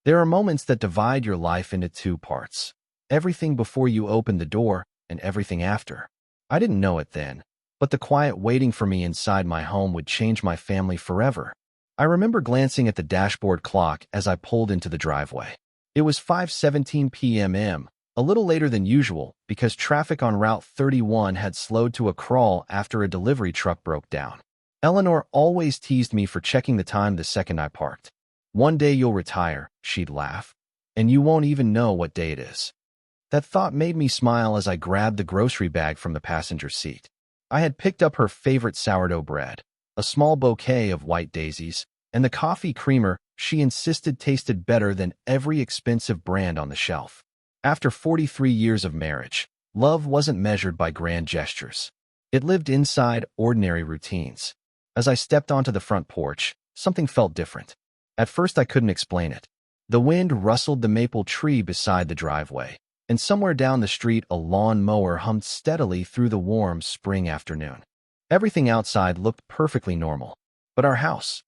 There are moments that divide your life into two parts. Everything before you open the door and everything after. I didn't know it then, but the quiet waiting for me inside my home would change my family forever. I remember glancing at the dashboard clock as I pulled into the driveway. It was 5:17 p.m., a little later than usual because traffic on Route 31 had slowed to a crawl after a delivery truck broke down. Eleanor always teased me for checking the time the second I parked. "One day you'll retire," she'd laugh, "and you won't even know what day it is." That thought made me smile as I grabbed the grocery bag from the passenger seat. I had picked up her favorite sourdough bread, a small bouquet of white daisies, and the coffee creamer she insisted tasted better than every expensive brand on the shelf. After 43 years of marriage, love wasn't measured by grand gestures. It lived inside ordinary routines. As I stepped onto the front porch, something felt different. At first I couldn't explain it. The wind rustled the maple tree beside the driveway, and somewhere down the street a lawn mower hummed steadily through the warm spring afternoon. Everything outside looked perfectly normal, but our house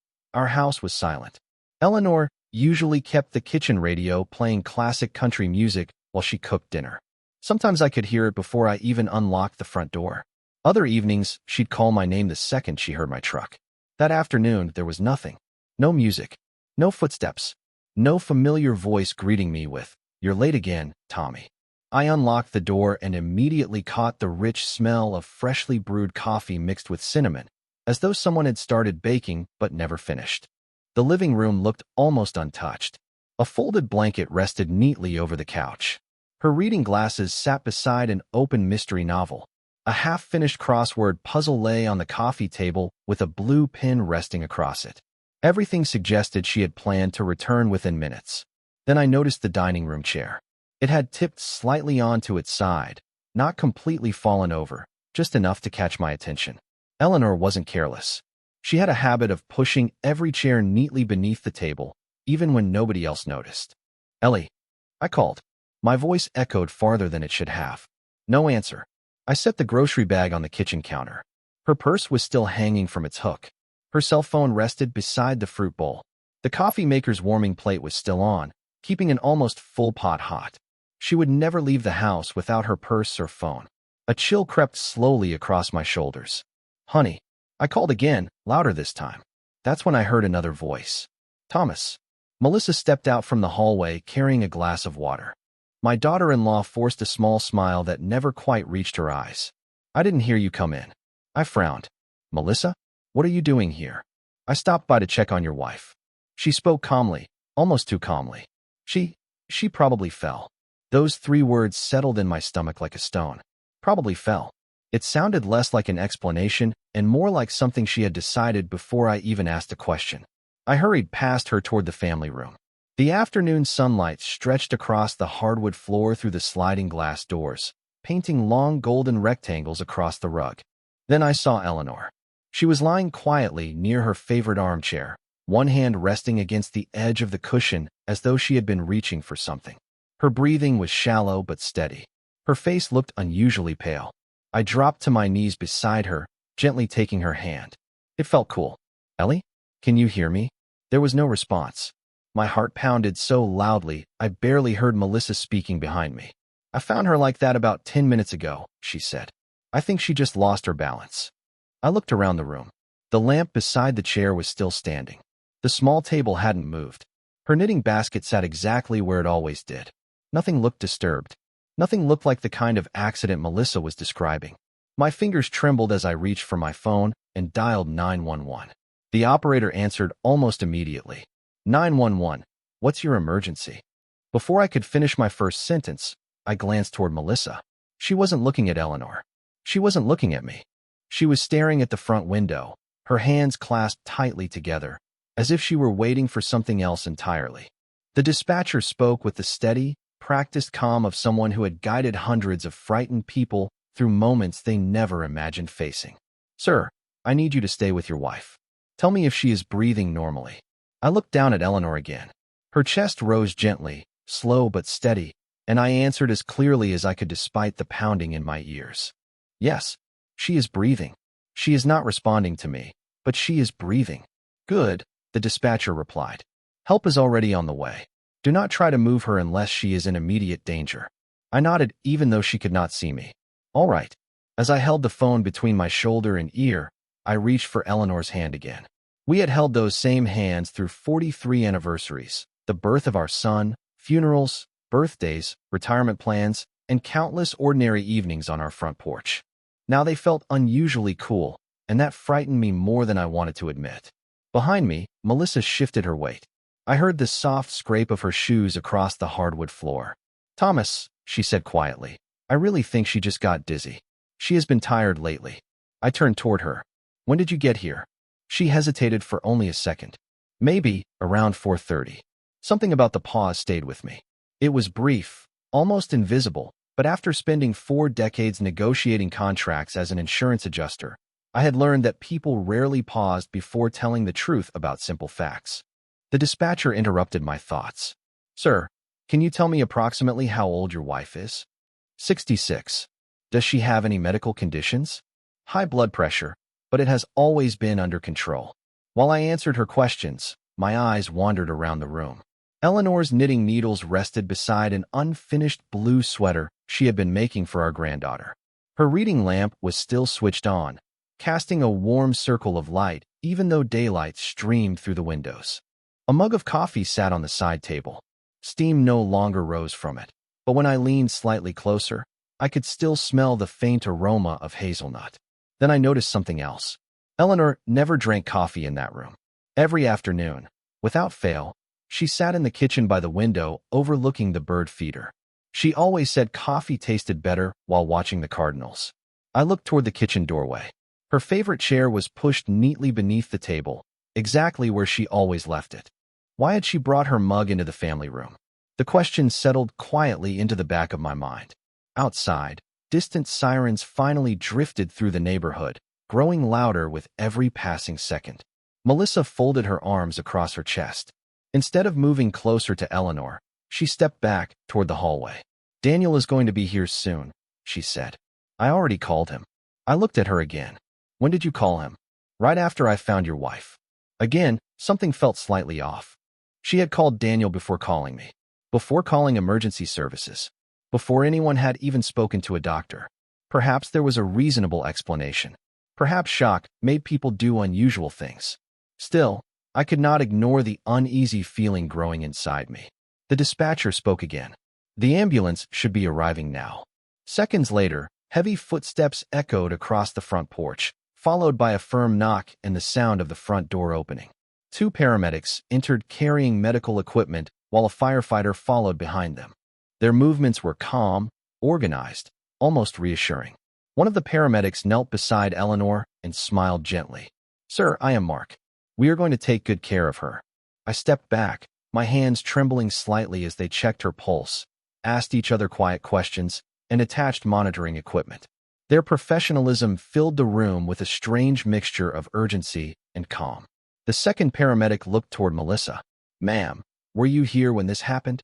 was silent. Eleanor usually kept the kitchen radio playing classic country music while she cooked dinner. Sometimes I could hear it before I even unlocked the front door. Other evenings, she'd call my name the second she heard my truck. That afternoon, there was nothing. No music. No footsteps. No familiar voice greeting me with, "You're late again, Tommy." I unlocked the door and immediately caught the rich smell of freshly brewed coffee mixed with cinnamon, as though someone had started baking but never finished. The living room looked almost untouched. A folded blanket rested neatly over the couch. Her reading glasses sat beside an open mystery novel. A half-finished crossword puzzle lay on the coffee table with a blue pin resting across it. Everything suggested she had planned to return within minutes. Then I noticed the dining room chair. It had tipped slightly onto its side, not completely fallen over, just enough to catch my attention. Eleanor wasn't careless. She had a habit of pushing every chair neatly beneath the table, even when nobody else noticed. "Ellie," I called. My voice echoed farther than it should have. No answer. I set the grocery bag on the kitchen counter. Her purse was still hanging from its hook. Her cell phone rested beside the fruit bowl. The coffee maker's warming plate was still on, keeping an almost full pot hot. She would never leave the house without her purse or phone. A chill crept slowly across my shoulders. "Honey," I called again, louder this time. That's when I heard another voice. "Thomas." Melissa stepped out from the hallway carrying a glass of water. My daughter-in-law forced a small smile that never quite reached her eyes. "I didn't hear you come in." I frowned. "Melissa? What are you doing here?" "I stopped by to check on your wife." She spoke calmly, almost too calmly. She probably fell." Those 3 words settled in my stomach like a stone. Probably fell. It sounded less like an explanation and more like something she had decided before I even asked a question. I hurried past her toward the family room. The afternoon sunlight stretched across the hardwood floor through the sliding glass doors, painting long golden rectangles across the rug. Then I saw Eleanor. She was lying quietly near her favorite armchair, one hand resting against the edge of the cushion as though she had been reaching for something. Her breathing was shallow but steady. Her face looked unusually pale. I dropped to my knees beside her, gently taking her hand. It felt cool. "Ellie, can you hear me?" There was no response. My heart pounded so loudly I barely heard Melissa speaking behind me. "I found her like that about 10 minutes ago," she said. "I think she just lost her balance." I looked around the room. The lamp beside the chair was still standing. The small table hadn't moved. Her knitting basket sat exactly where it always did. Nothing looked disturbed. Nothing looked like the kind of accident Melissa was describing. My fingers trembled as I reached for my phone and dialed 911. The operator answered almost immediately. 911, what's your emergency?" Before I could finish my first sentence, I glanced toward Melissa. She wasn't looking at Eleanor. She wasn't looking at me. She was staring at the front window, her hands clasped tightly together, as if she were waiting for something else entirely. The dispatcher spoke with the steady, practiced calm of someone who had guided hundreds of frightened people through moments they never imagined facing. "Sir, I need you to stay with your wife. Tell me if she is breathing normally." I looked down at Eleanor again. Her chest rose gently, slow but steady, and I answered as clearly as I could despite the pounding in my ears. "Yes, she is breathing. She is not responding to me, but she is breathing." "Good," the dispatcher replied. "Help is already on the way." Do not try to move her unless she is in immediate danger. I nodded even though she could not see me. All right. As I held the phone between my shoulder and ear, I reached for Eleanor's hand again. We had held those same hands through 43 anniversaries, the birth of our son, funerals, birthdays, retirement plans, and countless ordinary evenings on our front porch. Now they felt unusually cool, and that frightened me more than I wanted to admit. Behind me, Melissa shifted her weight. I heard the soft scrape of her shoes across the hardwood floor. Thomas, she said quietly, I really think she just got dizzy. She has been tired lately. I turned toward her. When did you get here? She hesitated for only a second. Maybe around 4:30. Something about the pause stayed with me. It was brief, almost invisible, but after spending 4 decades negotiating contracts as an insurance adjuster, I had learned that people rarely paused before telling the truth about simple facts. The dispatcher interrupted my thoughts. Sir, can you tell me approximately how old your wife is? 66. Does she have any medical conditions? High blood pressure, but it has always been under control. While I answered her questions, my eyes wandered around the room. Eleanor's knitting needles rested beside an unfinished blue sweater she had been making for our granddaughter. Her reading lamp was still switched on, casting a warm circle of light even though daylight streamed through the windows. A mug of coffee sat on the side table. Steam no longer rose from it, but when I leaned slightly closer, I could still smell the faint aroma of hazelnut. Then I noticed something else. Eleanor never drank coffee in that room. Every afternoon, without fail, she sat in the kitchen by the window overlooking the bird feeder. She always said coffee tasted better while watching the Cardinals. I looked toward the kitchen doorway. Her favorite chair was pushed neatly beneath the table, exactly where she always left it. Why had she brought her mug into the family room? The question settled quietly into the back of my mind. Outside, distant sirens finally drifted through the neighborhood, growing louder with every passing second. Melissa folded her arms across her chest. Instead of moving closer to Eleanor, she stepped back toward the hallway. Daniel is going to be here soon, she said. I already called him. I looked at her again. When did you call him? Right after I found your wife. Again, something felt slightly off. She had called Daniel before calling me, before calling emergency services, before anyone had even spoken to a doctor. Perhaps there was a reasonable explanation. Perhaps shock made people do unusual things. Still, I could not ignore the uneasy feeling growing inside me. The dispatcher spoke again. The ambulance should be arriving now. Seconds later, heavy footsteps echoed across the front porch, followed by a firm knock and the sound of the front door opening. 2 paramedics entered carrying medical equipment while a firefighter followed behind them. Their movements were calm, organized, almost reassuring. One of the paramedics knelt beside Eleanor and smiled gently. Sir, I am Mark. We are going to take good care of her. I stepped back, my hands trembling slightly as they checked her pulse, asked each other quiet questions, and attached monitoring equipment. Their professionalism filled the room with a strange mixture of urgency and calm. The second paramedic looked toward Melissa. Ma'am, were you here when this happened?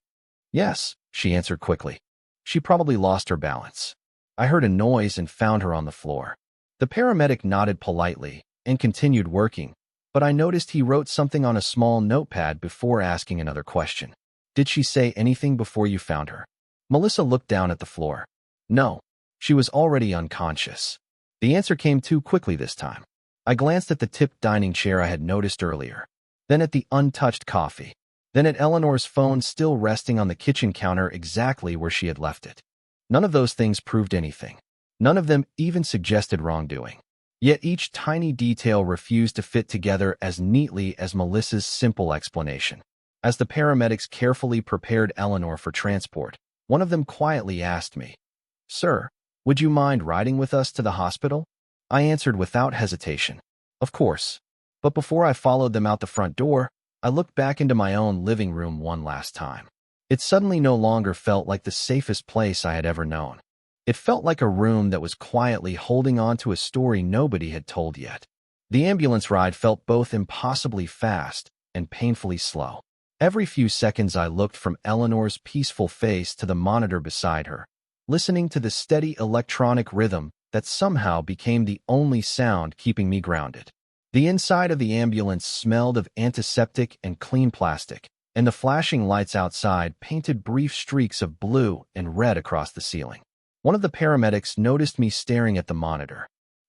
Yes, she answered quickly. She probably lost her balance. I heard a noise and found her on the floor. The paramedic nodded politely and continued working, but I noticed he wrote something on a small notepad before asking another question. Did she say anything before you found her? Melissa looked down at the floor. No, she was already unconscious. The answer came too quickly this time. I glanced at the tipped dining chair I had noticed earlier, then at the untouched coffee, then at Eleanor's phone still resting on the kitchen counter exactly where she had left it. None of those things proved anything. None of them even suggested wrongdoing. Yet each tiny detail refused to fit together as neatly as Melissa's simple explanation. As the paramedics carefully prepared Eleanor for transport, one of them quietly asked me, Sir, would you mind riding with us to the hospital? I answered without hesitation. Of course. But before I followed them out the front door, I looked back into my own living room one last time. It suddenly no longer felt like the safest place I had ever known. It felt like a room that was quietly holding on to a story nobody had told yet. The ambulance ride felt both impossibly fast and painfully slow. Every few seconds I looked from Eleanor's peaceful face to the monitor beside her, listening to the steady electronic rhythm that somehow became the only sound keeping me grounded. The inside of the ambulance smelled of antiseptic and clean plastic, and the flashing lights outside painted brief streaks of blue and red across the ceiling. One of the paramedics noticed me staring at the monitor.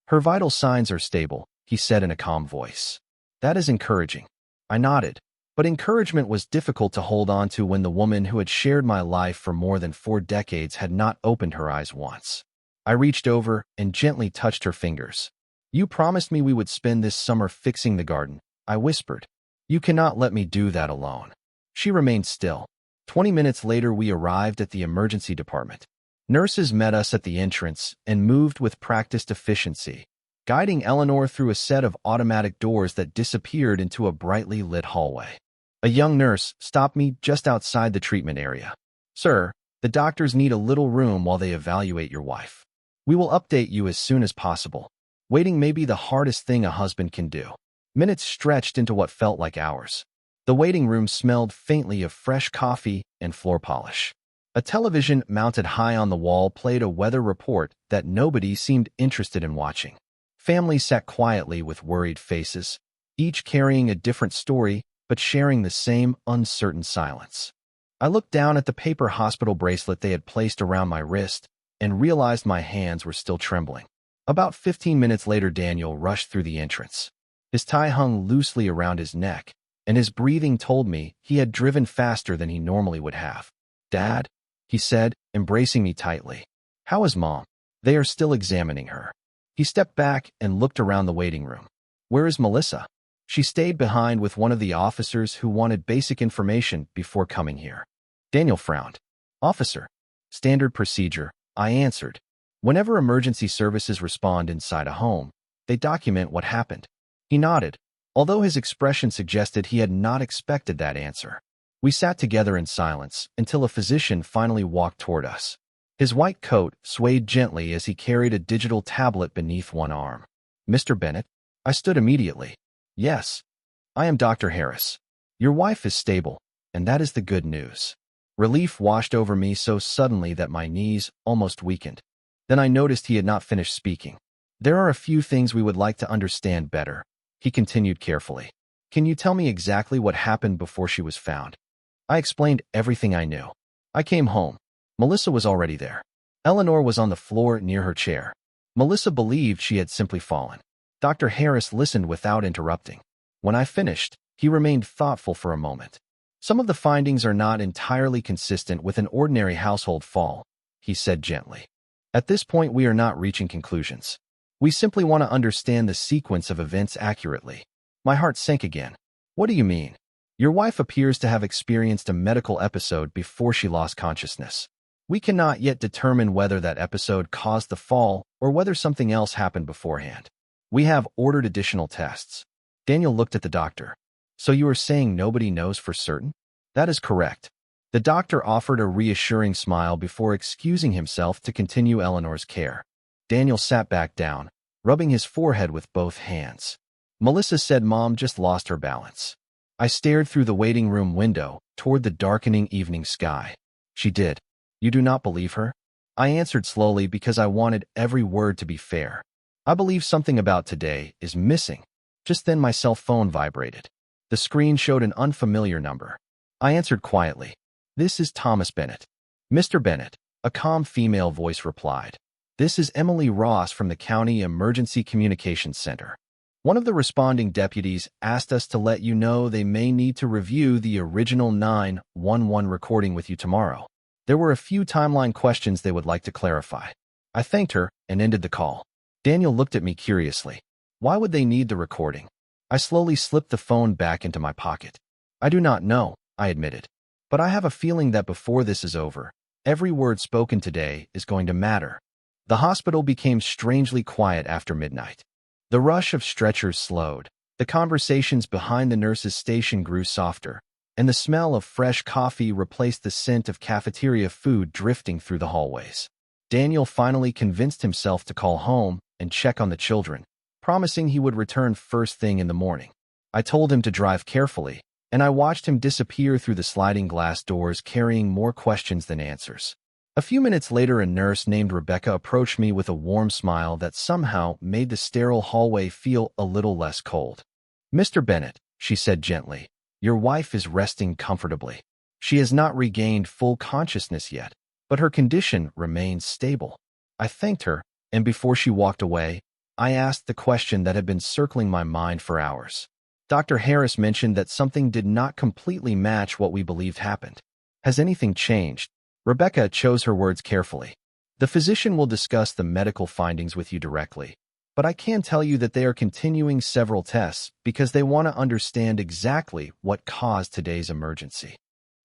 "Her vital signs are stable," he said in a calm voice. "That is encouraging." I nodded, but encouragement was difficult to hold on to when the woman who had shared my life for more than 4 decades had not opened her eyes once. I reached over and gently touched her fingers. "You promised me we would spend this summer fixing the garden," I whispered. "You cannot let me do that alone." She remained still. 20 minutes later, we arrived at the emergency department. Nurses met us at the entrance and moved with practiced efficiency, guiding Eleanor through a set of automatic doors that disappeared into a brightly lit hallway. A young nurse stopped me just outside the treatment area. "Sir, the doctors need a little room while they evaluate your wife. We will update you as soon as possible." Waiting may be the hardest thing a husband can do. Minutes stretched into what felt like hours. The waiting room smelled faintly of fresh coffee and floor polish. A television mounted high on the wall played a weather report that nobody seemed interested in watching. Families sat quietly with worried faces, each carrying a different story but sharing the same uncertain silence. I looked down at the paper hospital bracelet they had placed around my wrist and realized my hands were still trembling. About 15 minutes later, Daniel rushed through the entrance. His tie hung loosely around his neck, and his breathing told me he had driven faster than he normally would have. "Dad," he said, embracing me tightly. "How is Mom?" "They are still examining her." He stepped back and looked around the waiting room. "Where is Melissa?" "She stayed behind with one of the officers who wanted basic information before coming here." Daniel frowned. "Officer." "Standard procedure," I answered. "Whenever emergency services respond inside a home, they document what happened." He nodded, although his expression suggested he had not expected that answer. We sat together in silence until a physician finally walked toward us. His white coat swayed gently as he carried a digital tablet beneath one arm. "Mr. Bennett?" I stood immediately. "Yes. I am Dr. Harris. Your wife is stable, and that is the good news." Relief washed over me so suddenly that my knees almost weakened. Then I noticed he had not finished speaking. "There are a few things we would like to understand better," he continued carefully. "Can you tell me exactly what happened before she was found?" I explained everything I knew. "I came home. Melissa was already there. Eleanor was on the floor near her chair. Melissa believed she had simply fallen." Dr. Harris listened without interrupting. When I finished, he remained thoughtful for a moment. "Some of the findings are not entirely consistent with an ordinary household fall," he said gently. "At this point, we are not reaching conclusions. We simply want to understand the sequence of events accurately." My heart sank again. "What do you mean?" "Your wife appears to have experienced a medical episode before she lost consciousness. We cannot yet determine whether that episode caused the fall or whether something else happened beforehand. We have ordered additional tests." Daniel looked at the doctor. "So you are saying nobody knows for certain?" "That is correct." The doctor offered a reassuring smile before excusing himself to continue Eleanor's care. Daniel sat back down, rubbing his forehead with both hands. "Melissa said Mom just lost her balance." I stared through the waiting room window toward the darkening evening sky. "She did. You do not believe her?" I answered slowly because I wanted every word to be fair. "I believe something about today is missing." Just then my cell phone vibrated. The screen showed an unfamiliar number. I answered quietly. "This is Thomas Bennett." "Mr. Bennett," a calm female voice replied. "This is Emily Ross from the County Emergency Communications Center. One of the responding deputies asked us to let you know they may need to review the original 911 recording with you tomorrow. There were a few timeline questions they would like to clarify." I thanked her and ended the call. Daniel looked at me curiously. "Why would they need the recording?" I slowly slipped the phone back into my pocket. "I do not know," I admitted. "But I have a feeling that before this is over, every word spoken today is going to matter." The hospital became strangely quiet after midnight. The rush of stretchers slowed, the conversations behind the nurse's station grew softer, and the smell of fresh coffee replaced the scent of cafeteria food drifting through the hallways. Daniel finally convinced himself to call home and check on the children, promising he would return first thing in the morning. I told him to drive carefully, and I watched him disappear through the sliding glass doors carrying more questions than answers. A few minutes later, a nurse named Rebecca approached me with a warm smile that somehow made the sterile hallway feel a little less cold. "Mr. Bennett," she said gently, Your wife is resting comfortably. She has not regained full consciousness yet, but her condition remains stable." I thanked her, and before she walked away, I asked the question that had been circling my mind for hours. Dr. Harris mentioned that something did not completely match what we believed happened. "Has anything changed?" Rebecca chose her words carefully. "The physician will discuss the medical findings with you directly, but I can tell you that they are continuing several tests because they want to understand exactly what caused today's emergency."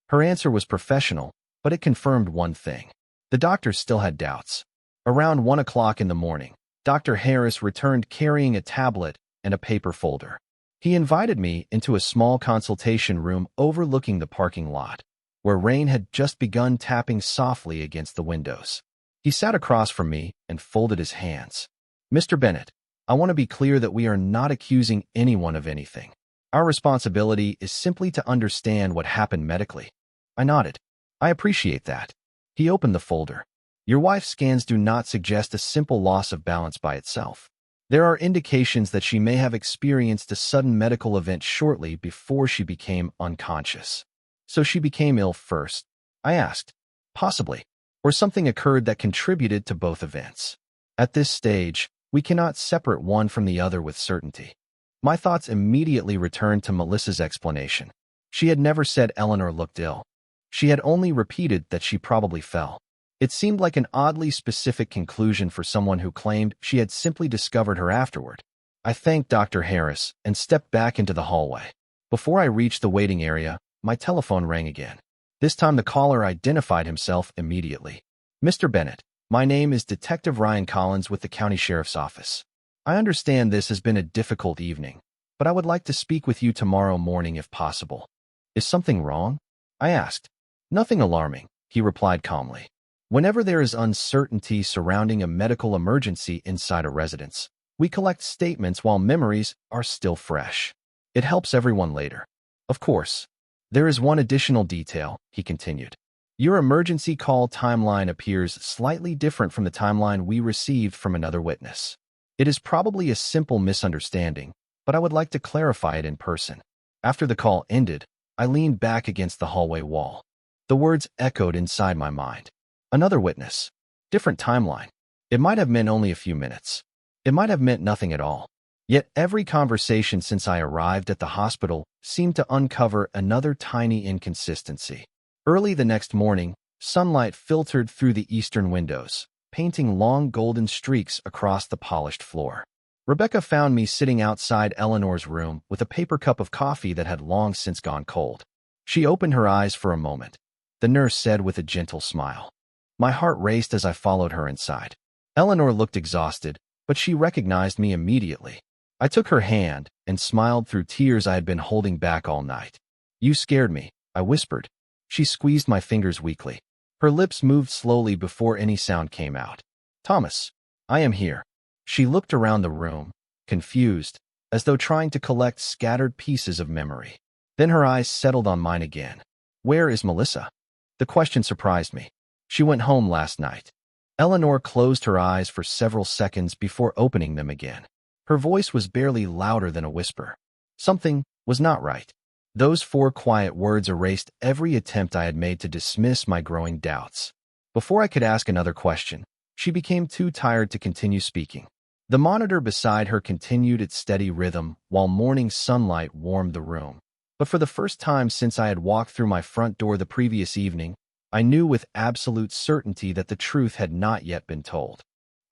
Her answer was professional, but it confirmed one thing. The doctors still had doubts. Around 1 o'clock in the morning, Dr. Harris returned carrying a tablet and a paper folder. He invited me into a small consultation room overlooking the parking lot, where rain had just begun tapping softly against the windows. He sat across from me and folded his hands. "Mr. Bennett, I want to be clear that we are not accusing anyone of anything. Our responsibility is simply to understand what happened medically." I nodded. "I appreciate that." He opened the folder. "Your wife's scans do not suggest a simple loss of balance by itself. There are indications that she may have experienced a sudden medical event shortly before she became unconscious." "So she became ill first?" I asked. "Possibly. Or something occurred that contributed to both events. At this stage, we cannot separate one from the other with certainty." My thoughts immediately returned to Melissa's explanation. She had never said Eleanor looked ill. She had only repeated that she probably fell. It seemed like an oddly specific conclusion for someone who claimed she had simply discovered her afterward. I thanked Dr. Harris and stepped back into the hallway. Before I reached the waiting area, my telephone rang again. This time the caller identified himself immediately. "Mr. Bennett, my name is Detective Ryan Collins with the County Sheriff's Office. I understand this has been a difficult evening, but I would like to speak with you tomorrow morning if possible." "Is something wrong?" I asked. "Nothing alarming," he replied calmly. "Whenever there is uncertainty surrounding a medical emergency inside a residence, we collect statements while memories are still fresh. It helps everyone later. Of course, there is one additional detail," he continued. "Your emergency call timeline appears slightly different from the timeline we received from another witness. It is probably a simple misunderstanding, but I would like to clarify it in person." After the call ended, I leaned back against the hallway wall. The words echoed inside my mind. Another witness. Different timeline. It might have meant only a few minutes. It might have meant nothing at all. Yet every conversation since I arrived at the hospital seemed to uncover another tiny inconsistency. Early the next morning, sunlight filtered through the eastern windows, painting long golden streaks across the polished floor. Rebecca found me sitting outside Eleanor's room with a paper cup of coffee that had long since gone cold. She opened her eyes for a moment. The nurse said with a gentle smile. My heart raced as I followed her inside. Eleanor looked exhausted, but she recognized me immediately. I took her hand and smiled through tears I had been holding back all night. "You scared me," I whispered. She squeezed my fingers weakly. Her lips moved slowly before any sound came out. "Thomas, I am here." She looked around the room, confused, as though trying to collect scattered pieces of memory. Then her eyes settled on mine again. "Where is Melissa?" The question surprised me. "She went home last night." Eleanor closed her eyes for several seconds before opening them again. Her voice was barely louder than a whisper. Something was not right. Those 4 quiet words erased every attempt I had made to dismiss my growing doubts. Before I could ask another question, she became too tired to continue speaking. The monitor beside her continued its steady rhythm while morning sunlight warmed the room. But for the first time since I had walked through my front door the previous evening, I knew with absolute certainty that the truth had not yet been told.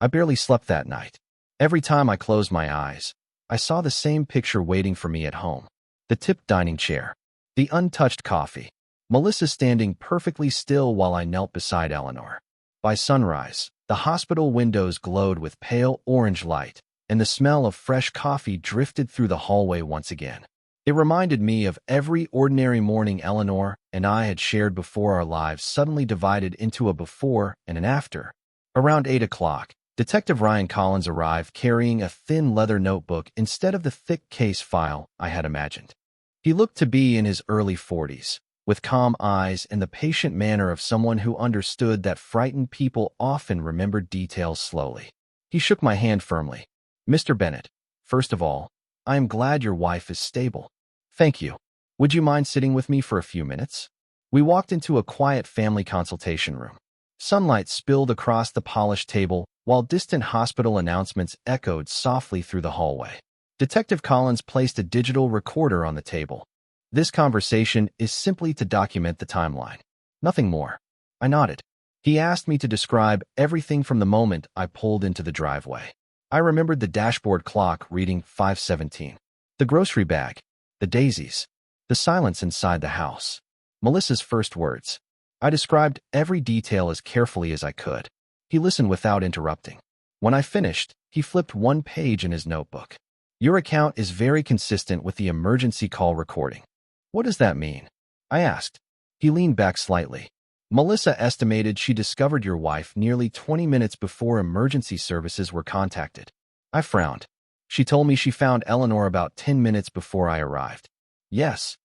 I barely slept that night. Every time I closed my eyes, I saw the same picture waiting for me at home. The tipped dining chair, the untouched coffee, Melissa standing perfectly still while I knelt beside Eleanor. By sunrise, the hospital windows glowed with pale orange light, and the smell of fresh coffee drifted through the hallway once again. It reminded me of every ordinary morning Eleanor and I had shared before our lives suddenly divided into a before and an after. Around 8 o'clock, Detective Ryan Collins arrived carrying a thin leather notebook instead of the thick case file I had imagined. He looked to be in his early 40s, with calm eyes and the patient manner of someone who understood that frightened people often remembered details slowly. He shook my hand firmly. "Mr. Bennett, first of all, I am glad your wife is stable." "Thank you." Would you mind sitting with me for a few minutes? We walked into a quiet family consultation room. Sunlight spilled across the polished table, while distant hospital announcements echoed softly through the hallway. Detective Collins placed a digital recorder on the table. This conversation is simply to document the timeline. Nothing more. I nodded. He asked me to describe everything from the moment I pulled into the driveway. I remembered the dashboard clock reading 5:17. The grocery bag, the daisies, the silence inside the house. Melissa's first words. I described every detail as carefully as I could. He listened without interrupting. When I finished, he flipped one page in his notebook. Your account is very consistent with the emergency call recording. What does that mean? I asked. He leaned back slightly. Melissa estimated she discovered your wife nearly 20 minutes before emergency services were contacted. I frowned. She told me she found Eleanor about 10 minutes before I arrived. Yes.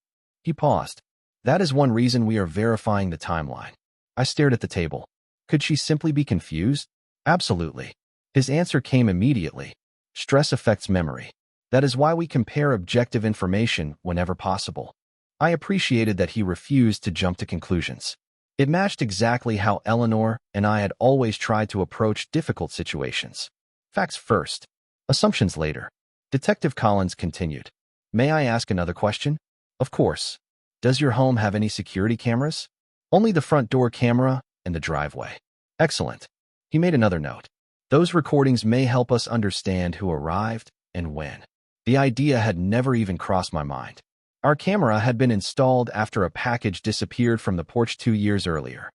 He paused. That is one reason we are verifying the timeline. I stared at the table. Could she simply be confused? Absolutely. His answer came immediately. Stress affects memory. That is why we compare objective information whenever possible. I appreciated that he refused to jump to conclusions. It matched exactly how Eleanor and I had always tried to approach difficult situations. Facts first, assumptions later. Detective Collins continued. May I ask another question? Of course. Does your home have any security cameras? Only the front door camera and the driveway. Excellent. He made another note. Those recordings may help us understand who arrived and when. The idea had never even crossed my mind. Our camera had been installed after a package disappeared from the porch 2 years earlier.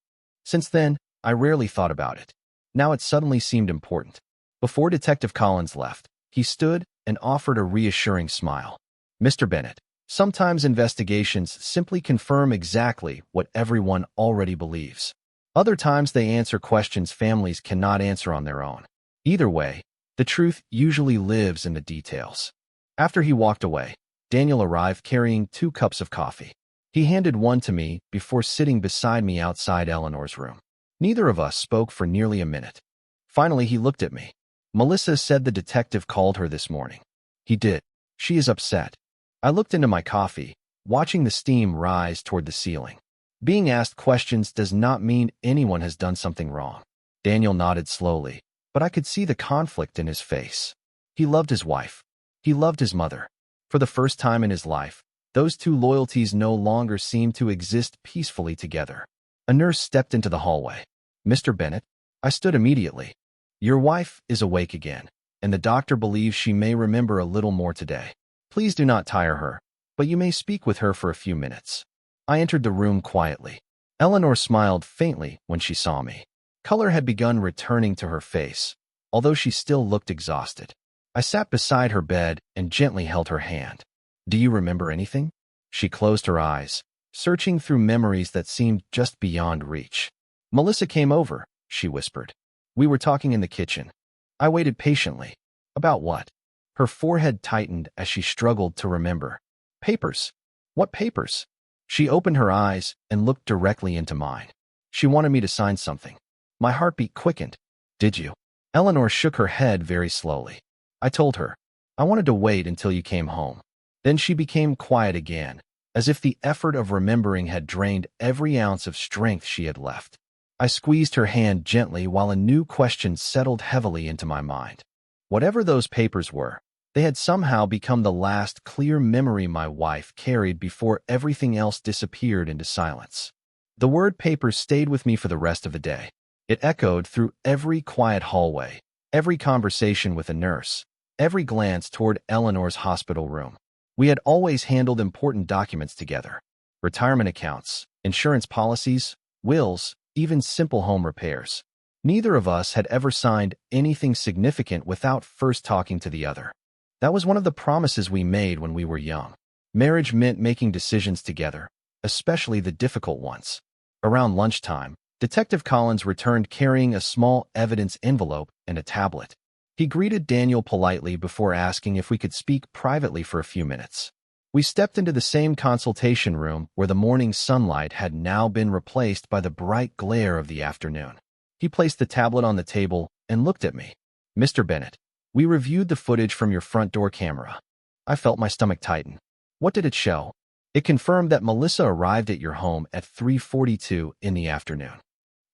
Since then, I rarely thought about it. Now it suddenly seemed important. Before Detective Collins left, he stood and offered a reassuring smile. Mr. Bennett, sometimes investigations simply confirm exactly what everyone already believes. Other times they answer questions families cannot answer on their own. Either way, the truth usually lives in the details. After he walked away, Daniel arrived carrying 2 cups of coffee. He handed one to me before sitting beside me outside Eleanor's room. Neither of us spoke for nearly a minute. Finally, he looked at me. Melissa said the detective called her this morning. He did. She is upset. I looked into my coffee, watching the steam rise toward the ceiling. Being asked questions does not mean anyone has done something wrong. Daniel nodded slowly, but I could see the conflict in his face. He loved his wife. He loved his mother. For the first time in his life, those two loyalties no longer seemed to exist peacefully together. A nurse stepped into the hallway. Mr. Bennett, I stood immediately. Your wife is awake again, and the doctor believes she may remember a little more today. Please do not tire her, but you may speak with her for a few minutes. I entered the room quietly. Eleanor smiled faintly when she saw me. Color had begun returning to her face, although she still looked exhausted. I sat beside her bed and gently held her hand. Do you remember anything? She closed her eyes, searching through memories that seemed just beyond reach. Melissa came over, she whispered. We were talking in the kitchen. I waited patiently. About what? Her forehead tightened as she struggled to remember. Papers. What papers? She opened her eyes and looked directly into mine. She wanted me to sign something. My heartbeat quickened. Did you? Eleanor shook her head very slowly. I told her, I wanted to wait until you came home. Then she became quiet again, as if the effort of remembering had drained every ounce of strength she had left. I squeezed her hand gently while a new question settled heavily into my mind. Whatever those papers were, they had somehow become the last clear memory my wife carried before everything else disappeared into silence. The word papers stayed with me for the rest of the day. It echoed through every quiet hallway, every conversation with a nurse, every glance toward Eleanor's hospital room. We had always handled important documents together. Retirement accounts, insurance policies, wills, even simple home repairs. Neither of us had ever signed anything significant without first talking to the other. That was one of the promises we made when we were young. Marriage meant making decisions together, especially the difficult ones. Around lunchtime, Detective Collins returned carrying a small evidence envelope and a tablet. He greeted Daniel politely before asking if we could speak privately for a few minutes. We stepped into the same consultation room where the morning sunlight had now been replaced by the bright glare of the afternoon. He placed the tablet on the table and looked at me. Mr. Bennett, we reviewed the footage from your front door camera. I felt my stomach tighten. What did it show? It confirmed that Melissa arrived at your home at 3:42 in the afternoon.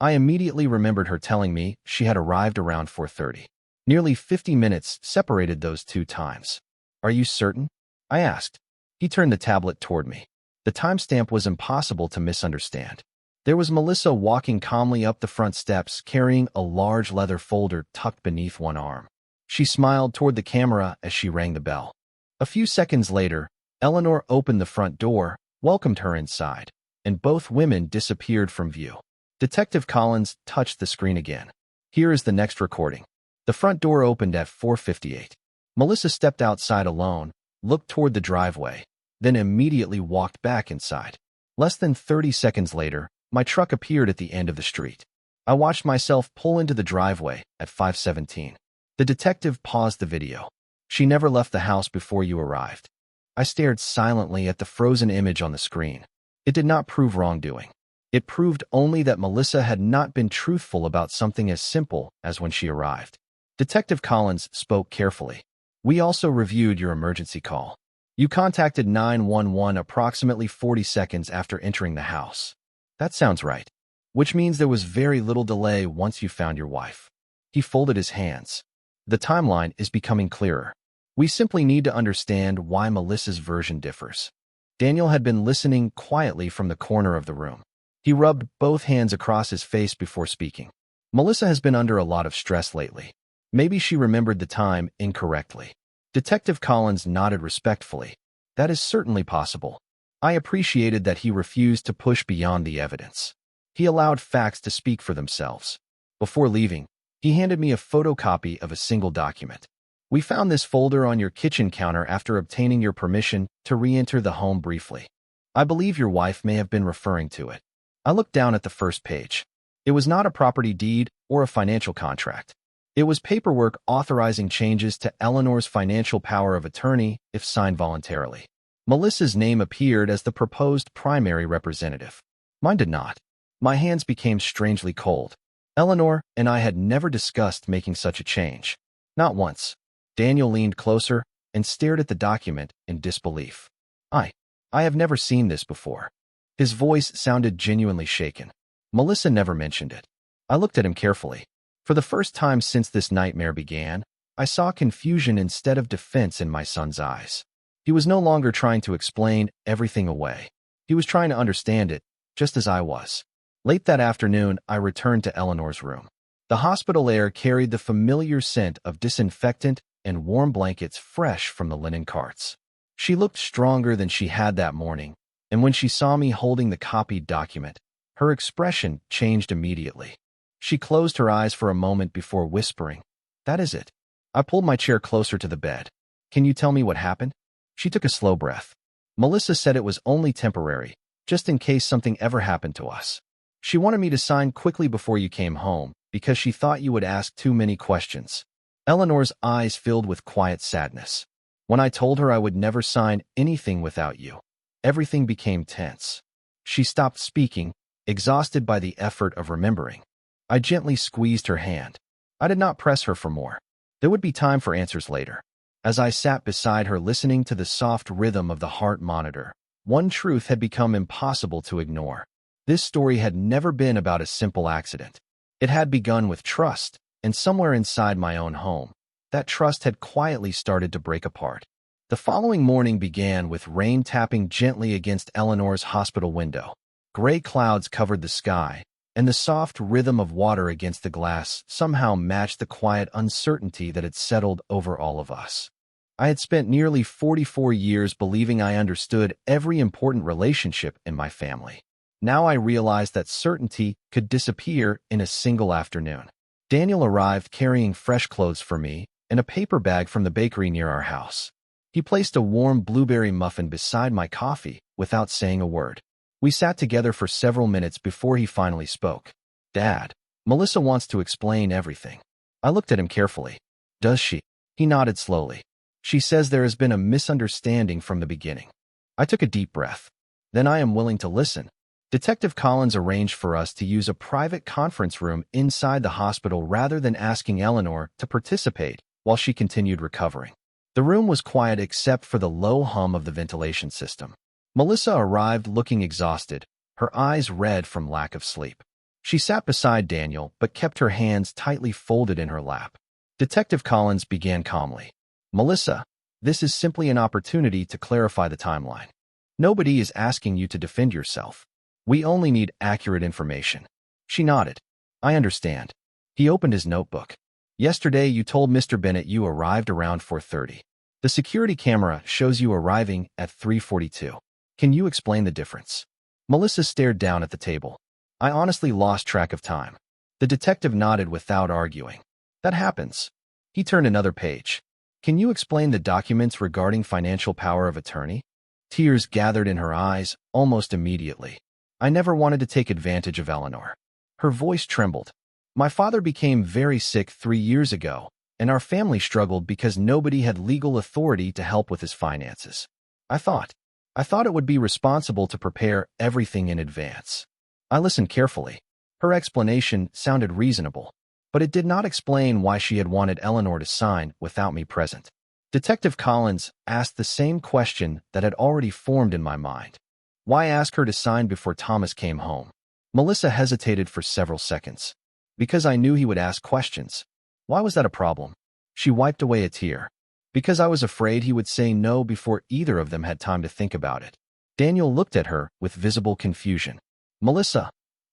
I immediately remembered her telling me she had arrived around 4:30. Nearly 50 minutes separated those two times. Are you certain? I asked. He turned the tablet toward me. The timestamp was impossible to misunderstand. There was Melissa walking calmly up the front steps, carrying a large leather folder tucked beneath one arm. She smiled toward the camera as she rang the bell. A few seconds later, Eleanor opened the front door, welcomed her inside, and both women disappeared from view. Detective Collins touched the screen again. Here is the next recording. The front door opened at 4:58. Melissa stepped outside alone, looked toward the driveway, then immediately walked back inside. Less than 30 seconds later, my truck appeared at the end of the street. I watched myself pull into the driveway at 5:17. The detective paused the video. She never left the house before you arrived. I stared silently at the frozen image on the screen. It did not prove wrongdoing. It proved only that Melissa had not been truthful about something as simple as when she arrived. Detective Collins spoke carefully. We also reviewed your emergency call. You contacted 911 approximately 40 seconds after entering the house. That sounds right. Which means there was very little delay once you found your wife. He folded his hands. The timeline is becoming clearer. We simply need to understand why Melissa's version differs. Daniel had been listening quietly from the corner of the room. He rubbed both hands across his face before speaking. Melissa has been under a lot of stress lately. Maybe she remembered the time incorrectly. Detective Collins nodded respectfully. That is certainly possible. I appreciated that he refused to push beyond the evidence. He allowed facts to speak for themselves. Before leaving, he handed me a photocopy of a single document. We found this folder on your kitchen counter after obtaining your permission to re-enter the home briefly. I believe your wife may have been referring to it. I looked down at the first page. It was not a property deed or a financial contract. It was paperwork authorizing changes to Eleanor's financial power of attorney if signed voluntarily. Melissa's name appeared as the proposed primary representative. Mine did not. My hands became strangely cold. Eleanor and I had never discussed making such a change. Not once. Daniel leaned closer and stared at the document in disbelief. I have never seen this before. His voice sounded genuinely shaken. Melissa never mentioned it. I looked at him carefully. For the first time since this nightmare began, I saw confusion instead of defense in my son's eyes. He was no longer trying to explain everything away. He was trying to understand it, just as I was. Late that afternoon, I returned to Eleanor's room. The hospital air carried the familiar scent of disinfectant and warm blankets fresh from the linen carts. She looked stronger than she had that morning, and when she saw me holding the copied document, her expression changed immediately. She closed her eyes for a moment before whispering, "That is it." I pulled my chair closer to the bed. "Can you tell me what happened?" She took a slow breath. "Melissa said it was only temporary, just in case something ever happened to us. She wanted me to sign quickly before you came home, because she thought you would ask too many questions." Eleanor's eyes filled with quiet sadness. "When I told her I would never sign anything without you, everything became tense." She stopped speaking, exhausted by the effort of remembering. I gently squeezed her hand. I did not press her for more. There would be time for answers later. As I sat beside her listening to the soft rhythm of the heart monitor, one truth had become impossible to ignore. This story had never been about a simple accident. It had begun with trust, and somewhere inside my own home, that trust had quietly started to break apart. The following morning began with rain tapping gently against Eleanor's hospital window. Gray clouds covered the sky, and the soft rhythm of water against the glass somehow matched the quiet uncertainty that had settled over all of us. I had spent nearly 44 years believing I understood every important relationship in my family. Now I realized that certainty could disappear in a single afternoon. Daniel arrived carrying fresh clothes for me and a paper bag from the bakery near our house. He placed a warm blueberry muffin beside my coffee without saying a word. We sat together for several minutes before he finally spoke. "Dad, Melissa wants to explain everything." I looked at him carefully. "Does she?" He nodded slowly. "She says there has been a misunderstanding from the beginning." I took a deep breath. "Then I am willing to listen." Detective Collins arranged for us to use a private conference room inside the hospital rather than asking Eleanor to participate while she continued recovering. The room was quiet except for the low hum of the ventilation system. Melissa arrived looking exhausted, her eyes red from lack of sleep. She sat beside Daniel but kept her hands tightly folded in her lap. Detective Collins began calmly. Melissa, this is simply an opportunity to clarify the timeline. Nobody is asking you to defend yourself. We only need accurate information. She nodded. I understand. He opened his notebook. Yesterday you told Mr. Bennett you arrived around 4:30. The security camera shows you arriving at 3:42. Can you explain the difference? Melissa stared down at the table. I honestly lost track of time. The detective nodded without arguing. That happens. He turned another page. Can you explain the documents regarding financial power of attorney? Tears gathered in her eyes almost immediately. I never wanted to take advantage of Eleanor. Her voice trembled. My father became very sick 3 years ago, and our family struggled because nobody had legal authority to help with his finances. I thought it would be responsible to prepare everything in advance. I listened carefully. Her explanation sounded reasonable, but it did not explain why she had wanted Eleanor to sign without me present. Detective Collins asked the same question that had already formed in my mind. Why ask her to sign before Thomas came home? Melissa hesitated for several seconds. Because I knew he would ask questions. Why was that a problem? She wiped away a tear. Because I was afraid he would say no before either of them had time to think about it. Daniel looked at her with visible confusion. Melissa,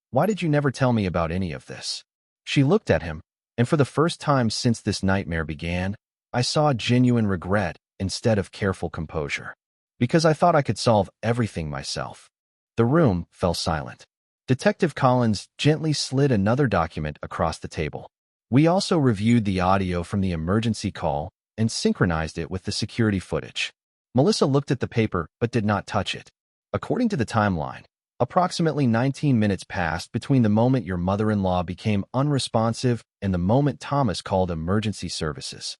why did you never tell me about any of this? She looked at him, and for the first time since this nightmare began, I saw genuine regret instead of careful composure. Because I thought I could solve everything myself. The room fell silent. Detective Collins gently slid another document across the table. We also reviewed the audio from the emergency call and synchronized it with the security footage. Melissa looked at the paper but did not touch it. According to the timeline, approximately 19 minutes passed between the moment your mother-in-law became unresponsive and the moment Thomas called emergency services.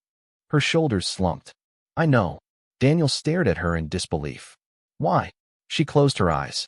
Her shoulders slumped. I know. Daniel stared at her in disbelief. Why? She closed her eyes.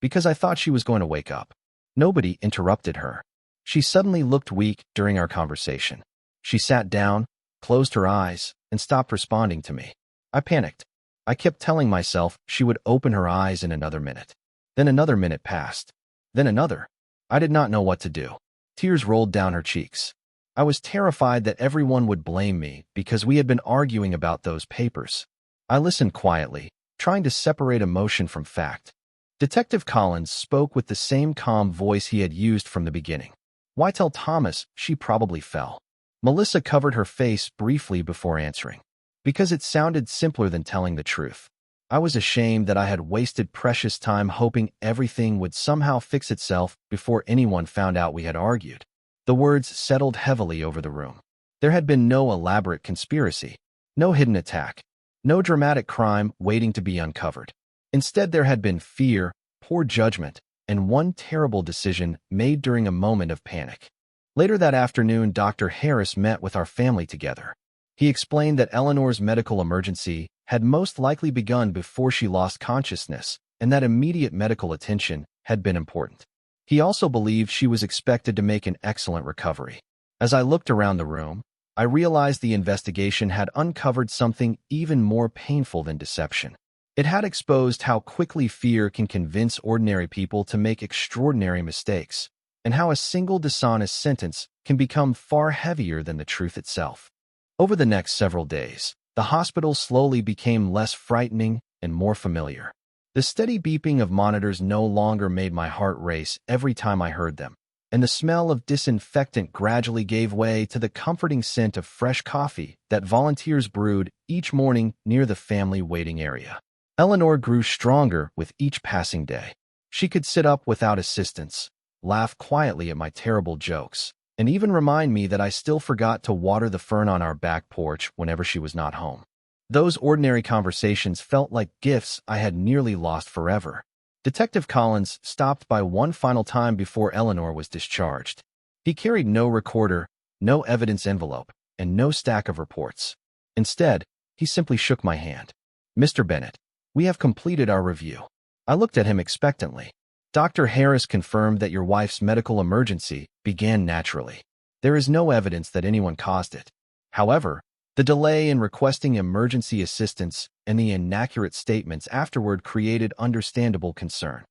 Because I thought she was going to wake up. Nobody interrupted her. She suddenly looked weak during our conversation. She sat down, closed her eyes, and stopped responding to me. I panicked. I kept telling myself she would open her eyes in another minute. Then another minute passed. Then another. I did not know what to do. Tears rolled down her cheeks. I was terrified that everyone would blame me because we had been arguing about those papers. I listened quietly, trying to separate emotion from fact. Detective Collins spoke with the same calm voice he had used from the beginning. Why tell Thomas? She probably fell. Melissa covered her face briefly before answering. Because it sounded simpler than telling the truth. I was ashamed that I had wasted precious time hoping everything would somehow fix itself before anyone found out we had argued. The words settled heavily over the room. There had been no elaborate conspiracy, no hidden attack, no dramatic crime waiting to be uncovered. Instead, there had been fear, poor judgment, and one terrible decision made during a moment of panic. Later that afternoon, Dr. Harris met with our family together. He explained that Eleanor's medical emergency had most likely begun before she lost consciousness, and that immediate medical attention had been important. He also believed she was expected to make an excellent recovery. As I looked around the room, I realized the investigation had uncovered something even more painful than deception. It had exposed how quickly fear can convince ordinary people to make extraordinary mistakes, and how a single dishonest sentence can become far heavier than the truth itself. Over the next several days, the hospital slowly became less frightening and more familiar. The steady beeping of monitors no longer made my heart race every time I heard them, and the smell of disinfectant gradually gave way to the comforting scent of fresh coffee that volunteers brewed each morning near the family waiting area. Eleanor grew stronger with each passing day. She could sit up without assistance, laugh quietly at my terrible jokes, and even remind me that I still forgot to water the fern on our back porch whenever she was not home. Those ordinary conversations felt like gifts I had nearly lost forever. Detective Collins stopped by one final time before Eleanor was discharged. He carried no recorder, no evidence envelope, and no stack of reports. Instead, he simply shook my hand. Mr. Bennett, we have completed our review. I looked at him expectantly. Dr. Harris confirmed that your wife's medical emergency began naturally. There is no evidence that anyone caused it. However, the The delay in requesting emergency assistance and the inaccurate statements afterward created understandable concern.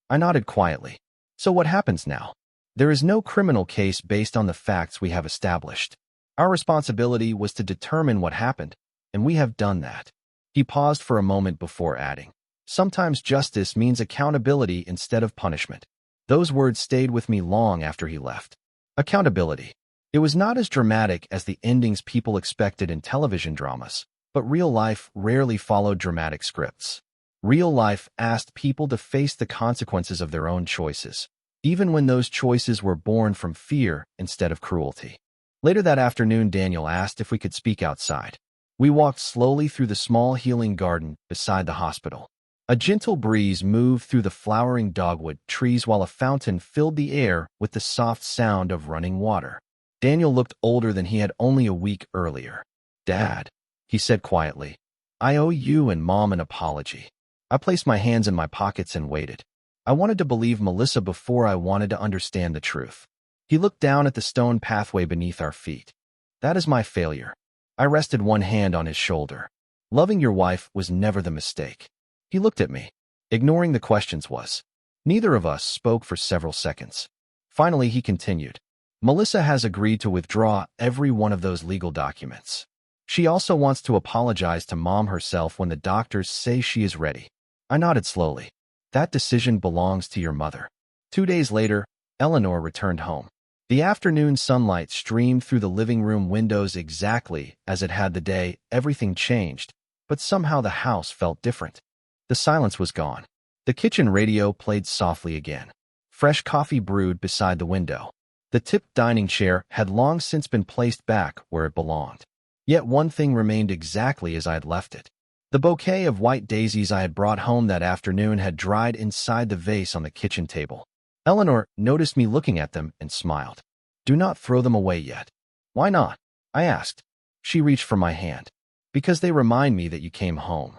I nodded quietly. So what happens now? There is no criminal case based on the facts we have established. Our responsibility was to determine what happened, and we have done that. He paused for a moment before adding, sometimes justice means accountability instead of punishment. Those words stayed with me long after he left. Accountability. It was not as dramatic as the endings people expected in television dramas, but real life rarely followed dramatic scripts. Real life asked people to face the consequences of their own choices, even when those choices were born from fear instead of cruelty. Later that afternoon, Daniel asked if we could speak outside. We walked slowly through the small healing garden beside the hospital. A gentle breeze moved through the flowering dogwood trees while a fountain filled the air with the soft sound of running water. Daniel looked older than he had only a week earlier. Dad, he said quietly, I owe you and Mom an apology. I placed my hands in my pockets and waited. I wanted to believe Melissa before I wanted to understand the truth. He looked down at the stone pathway beneath our feet. That is my failure. I rested one hand on his shoulder. Loving your wife was never the mistake. He looked at me. Ignoring the questions was. Neither of us spoke for several seconds. Finally, he continued. Melissa has agreed to withdraw every one of those legal documents. She also wants to apologize to Mom herself when the doctors say she is ready. I nodded slowly. That decision belongs to your mother. 2 days later, Eleanor returned home. The afternoon sunlight streamed through the living room windows exactly as it had the day. Everything changed, but somehow the house felt different. The silence was gone. The kitchen radio played softly again. Fresh coffee brewed beside the window. The tipped dining chair had long since been placed back where it belonged. Yet one thing remained exactly as I had left it. The bouquet of white daisies I had brought home that afternoon had dried inside the vase on the kitchen table. Eleanor noticed me looking at them and smiled. Do not throw them away yet. Why not? I asked. She reached for my hand. Because they remind me that you came home.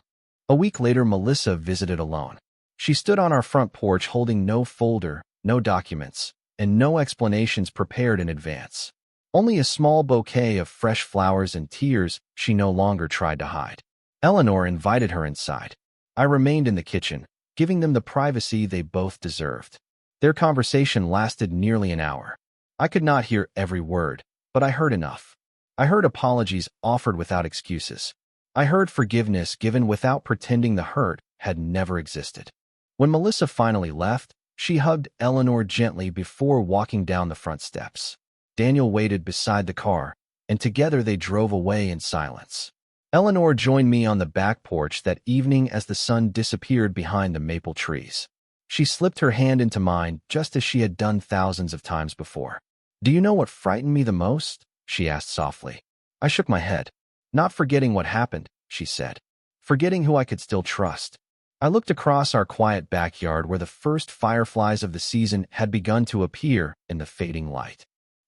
A week later, Melissa visited alone. She stood on our front porch holding no folder, no documents, and no explanations prepared in advance. Only a small bouquet of fresh flowers and tears she no longer tried to hide. Eleanor invited her inside. I remained in the kitchen, giving them the privacy they both deserved. Their conversation lasted nearly an hour. I could not hear every word, but I heard enough. I heard apologies offered without excuses. I heard forgiveness given without pretending the hurt had never existed. When Melissa finally left, she hugged Eleanor gently before walking down the front steps. Daniel waited beside the car, and together they drove away in silence. Eleanor joined me on the back porch that evening as the sun disappeared behind the maple trees. She slipped her hand into mine just as she had done thousands of times before. Do you know what frightened me the most? She asked softly. I shook my head. Not forgetting what happened, she said. Forgetting who I could still trust. I looked across our quiet backyard where the first fireflies of the season had begun to appear in the fading light.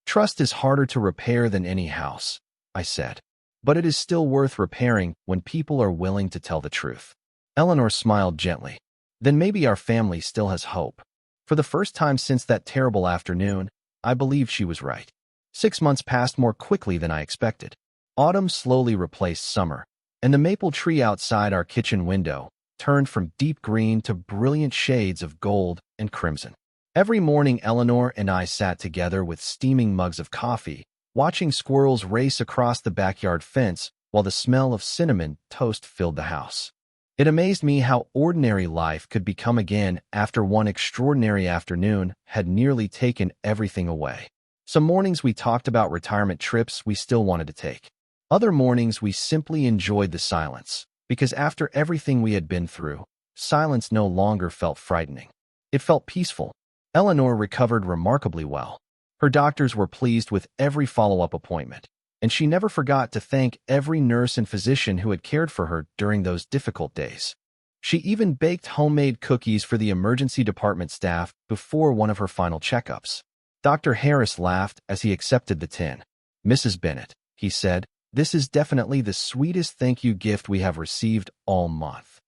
Trust is harder to repair than any house, I said. But it is still worth repairing when people are willing to tell the truth. Eleanor smiled gently. Then maybe our family still has hope. For the first time since that terrible afternoon, I believed she was right. 6 months passed more quickly than I expected. Autumn slowly replaced summer, and the maple tree outside our kitchen window turned from deep green to brilliant shades of gold and crimson. Every morning, Eleanor and I sat together with steaming mugs of coffee, watching squirrels race across the backyard fence while the smell of cinnamon toast filled the house. It amazed me how ordinary life could become again after one extraordinary afternoon had nearly taken everything away. Some mornings we talked about retirement trips we still wanted to take. Other mornings we simply enjoyed the silence, because after everything we had been through, silence no longer felt frightening. It felt peaceful. Eleanor recovered remarkably well. Her doctors were pleased with every follow-up appointment, and she never forgot to thank every nurse and physician who had cared for her during those difficult days. She even baked homemade cookies for the emergency department staff before one of her final checkups. Dr. Harris laughed as he accepted the tin. Mrs. Bennett, he said, this is definitely the sweetest thank you gift we have received all month.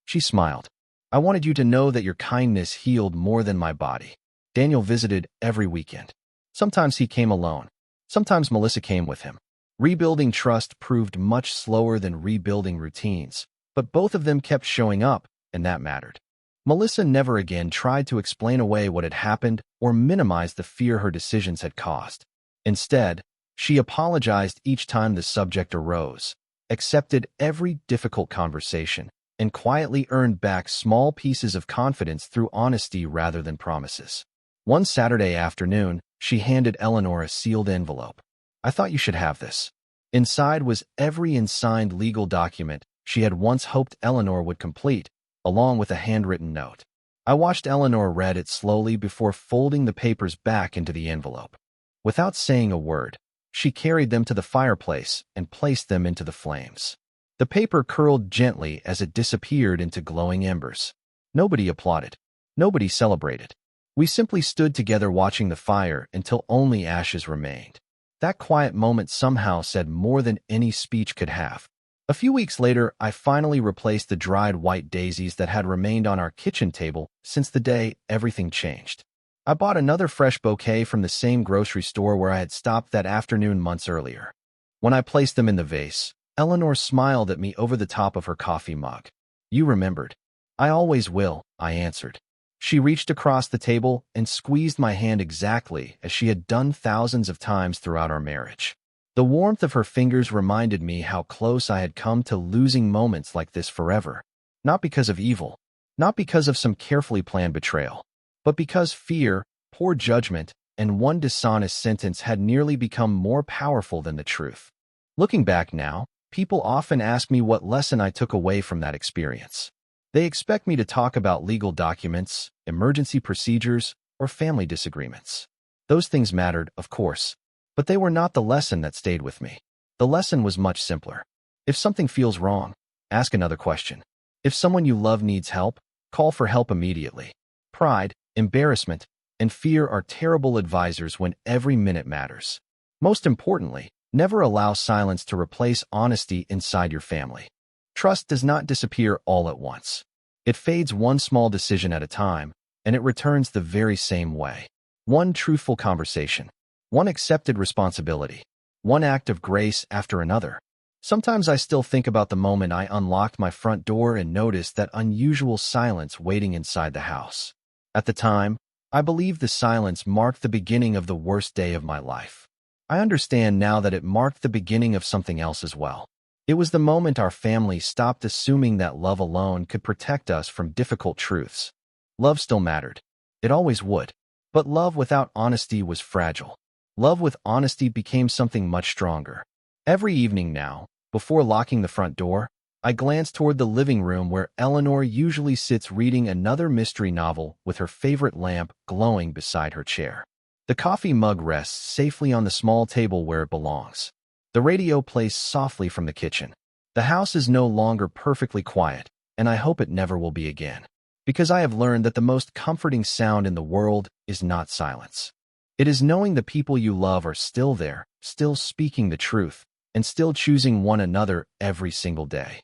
She smiled. I wanted you to know that your kindness healed more than my body. Daniel visited every weekend. Sometimes he came alone. Sometimes Melissa came with him. Rebuilding trust proved much slower than rebuilding routines, but both of them kept showing up, and that mattered. Melissa never again tried to explain away what had happened or minimize the fear her decisions had caused. Instead, she apologized each time the subject arose, accepted every difficult conversation, and quietly earned back small pieces of confidence through honesty rather than promises. One Saturday afternoon, she handed Eleanor a sealed envelope. "I thought you should have this." Inside was every unsigned legal document she had once hoped Eleanor would complete, along with a handwritten note. I watched Eleanor read it slowly before folding the papers back into the envelope. Without saying a word, she carried them to the fireplace and placed them into the flames. The paper curled gently as it disappeared into glowing embers. Nobody applauded. Nobody celebrated. We simply stood together watching the fire until only ashes remained. That quiet moment somehow said more than any speech could have. A few weeks later, I finally replaced the dried white daisies that had remained on our kitchen table since the day everything changed. I bought another fresh bouquet from the same grocery store where I had stopped that afternoon months earlier. When I placed them in the vase, Eleanor smiled at me over the top of her coffee mug. "You remembered." "I always will," I answered. She reached across the table and squeezed my hand exactly as she had done thousands of times throughout our marriage. The warmth of her fingers reminded me how close I had come to losing moments like this forever. Not because of evil, not because of some carefully planned betrayal, but because fear, poor judgment, and one dishonest sentence had nearly become more powerful than the truth. Looking back now, people often ask me what lesson I took away from that experience. They expect me to talk about legal documents, emergency procedures, or family disagreements. Those things mattered, of course, but they were not the lesson that stayed with me. The lesson was much simpler. If something feels wrong, ask another question. If someone you love needs help, call for help immediately. Pride, embarrassment, and fear are terrible advisors when every minute matters. Most importantly, never allow silence to replace honesty inside your family. Trust does not disappear all at once. It fades one small decision at a time, and it returns the very same way. One truthful conversation, one accepted responsibility, one act of grace after another. Sometimes I still think about the moment I unlocked my front door and noticed that unusual silence waiting inside the house. At the time, I believed the silence marked the beginning of the worst day of my life. I understand now that it marked the beginning of something else as well. It was the moment our family stopped assuming that love alone could protect us from difficult truths. Love still mattered. It always would. But love without honesty was fragile. Love with honesty became something much stronger. Every evening now, before locking the front door, I glance toward the living room where Eleanor usually sits reading another mystery novel with her favorite lamp glowing beside her chair. The coffee mug rests safely on the small table where it belongs. The radio plays softly from the kitchen. The house is no longer perfectly quiet, and I hope it never will be again. Because I have learned that the most comforting sound in the world is not silence. It is knowing the people you love are still there, still speaking the truth, and still choosing one another every single day.